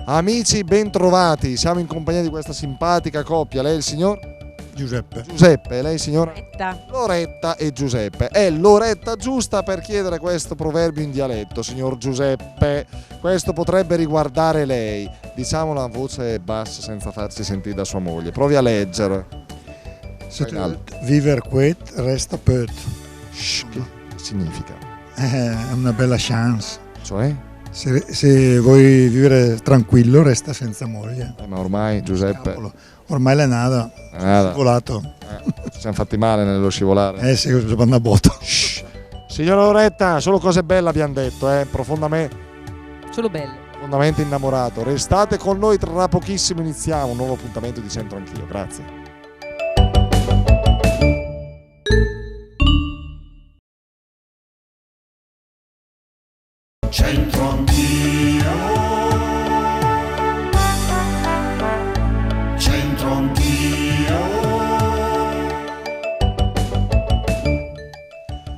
Amici, bentrovati, siamo in compagnia di questa simpatica coppia. Lei è il signor? Giuseppe. Giuseppe, lei signora? Loretta. Loretta e Giuseppe. È l'oretta giusta per chiedere questo proverbio in dialetto, signor Giuseppe. Questo potrebbe riguardare lei. Diciamolo a voce bassa senza farsi sentire da sua moglie. Provi a leggere. Viver quiet resta peut. Shh, che significa? È una bella chance. Cioè? Se vuoi vivere tranquillo resta senza moglie. Ma ormai, Giuseppe, Cavolo. Ormai l'è nada. Scivolato. ci siamo fatti male nello scivolare. Sì, ho una botta. Shh. Signora Loretta, solo cose belle abbiamo detto, profondamente Solo belle. innamorato. Restate con noi, tra pochissimo iniziamo un nuovo appuntamento di Centro Anch'io. Grazie. Centro Anch'io, Centro Anch'io.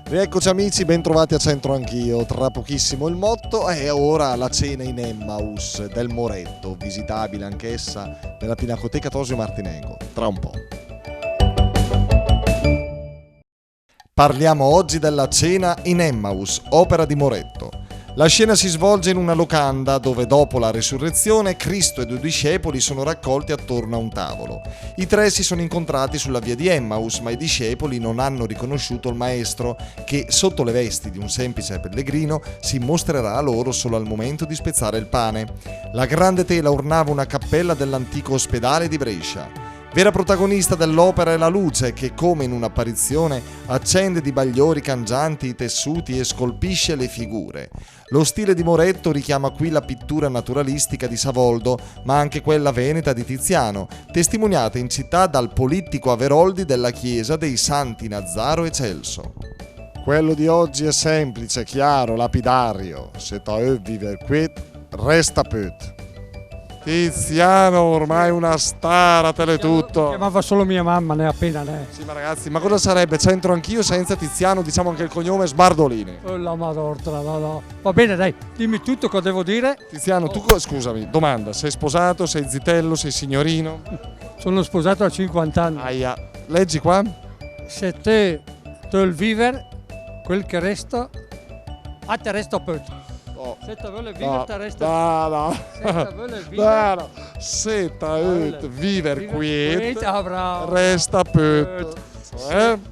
Rieccoci amici, bentrovati a Centro Anch'io. Tra pochissimo il motto e ora la cena in Emmaus del Moretto, visitabile anch'essa nella Pinacoteca Tosio Martinengo. Tra un po'. Parliamo oggi della cena in Emmaus, opera di Moretto. La scena si svolge in una locanda dove dopo la resurrezione Cristo e 2 discepoli sono raccolti attorno a un tavolo. I 3 si sono incontrati sulla via di Emmaus, ma i discepoli non hanno riconosciuto il maestro che, sotto le vesti di un semplice pellegrino, si mostrerà loro solo al momento di spezzare il pane. La grande tela ornava una cappella dell'antico ospedale di Brescia. Vera protagonista dell'opera è la luce che, come in un'apparizione, accende di bagliori cangianti i tessuti e scolpisce le figure. Lo stile di Moretto richiama qui la pittura naturalistica di Savoldo, ma anche quella veneta di Tiziano, testimoniata in città dal polittico Averoldi della chiesa dei Santi Nazzaro e Celso. Quello di oggi è semplice, chiaro, lapidario. Se tu viver qui, resta peut. Tiziano, ormai una star a Teletutto. Chiamava solo mia mamma, ne appena ne. Sì, ma ragazzi, ma cosa sarebbe Centro Anch'io senza Tiziano? Diciamo anche il cognome Sbardolini. Oh, la madorta, no. Va bene, dai, dimmi tutto cosa devo dire. Tiziano, tu scusami, domanda, sei sposato, sei zitello, sei signorino? Sono sposato a 50 anni. Aia, leggi qua? Se te il viver, quel che resta, a te resta peu. Oh. Se te vuole vivere, te resta. No. Se te vuole vivere, No. Se te viver quiet, bravo. resta peut.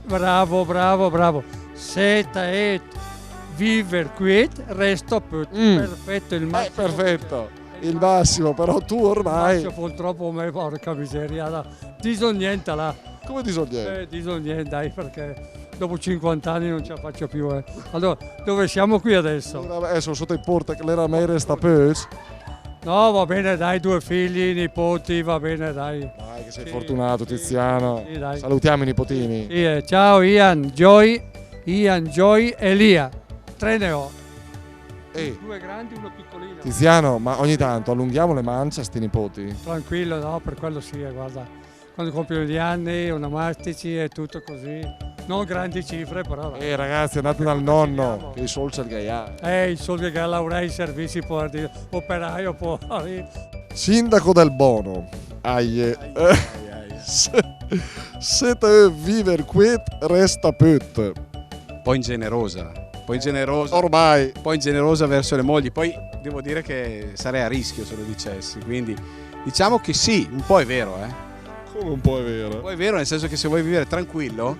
Bravo. Se te viver quiet, resta peu. Perfetto, il massimo. Perfetto, il massimo, però tu ormai... Purtroppo me, porca miseria, là. Disognienta là. Come disogniente? Disognienta, dai, perché dopo 50 anni non ce la faccio più. Allora, dove siamo qui adesso? Sono sotto i porta che l'era mera sta peut. No, va bene, dai, 2 figli, nipoti, va bene, dai. Dai, che sei fortunato, Tiziano. Sì, dai. Salutiamo i nipotini. Sì, ciao Ian, Joy e Lia. 3 ne ho. 2 grandi, 1 piccolino. Tiziano, ma ogni tanto allunghiamo le mance a sti nipoti? Tranquillo, no, per quello sì, guarda. Quando compiono gli anni, onomastici e tutto così. Non grandi cifre, però. Ragazzi, andate dal nonno, che i soldi c'è il gaià. I soldi che lavorare, i servizi, può dire, operaio, può. Sindaco del Bono. Se te viver quiet, resta peut. Poi ingenerosa. Ormai. Poi ingenerosa verso le mogli. Poi devo dire che sarei a rischio se lo dicessi. Quindi diciamo che sì, un po' è vero, Come un po' è vero? Un po' è vero, nel senso che se vuoi vivere tranquillo,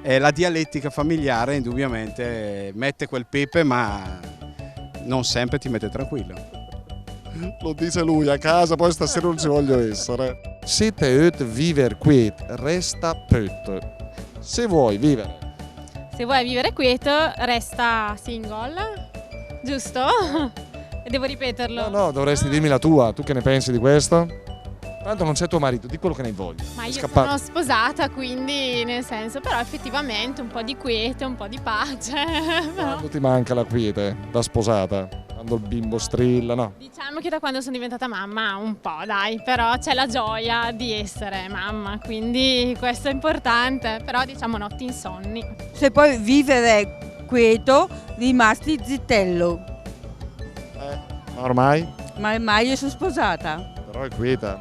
la dialettica familiare indubbiamente mette quel pepe, ma non sempre ti mette tranquillo. Lo dice lui a casa, poi stasera non ci voglio essere. Se te viver quiet, resta peut. Se vuoi vivere quieto, resta single, giusto? Devo ripeterlo? No, dovresti dirmi la tua. Tu che ne pensi di questo? Tanto non c'è tuo marito, di quello che ne voglia. Ma io sono sposata, quindi nel senso, però effettivamente un po' di quiete, un po' di pace. Quando ti manca la quiete da sposata? Quando il bimbo strilla, no? Diciamo che da quando sono diventata mamma un po', dai, però c'è la gioia di essere mamma, quindi questo è importante, però diciamo notti insonni. Se puoi vivere quieto, rimasti zitello. Ma ormai? Ma ormai io sono sposata. Però è quieta.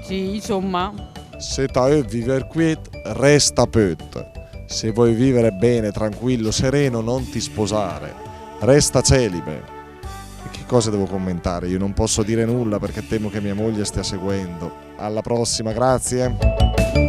Sì, insomma. Se vuoi vivere quiet, resta pet. Se vuoi vivere bene, tranquillo, sereno, non ti sposare. Resta celibe. E che cosa devo commentare? Io non posso dire nulla perché temo che mia moglie stia seguendo. Alla prossima, grazie.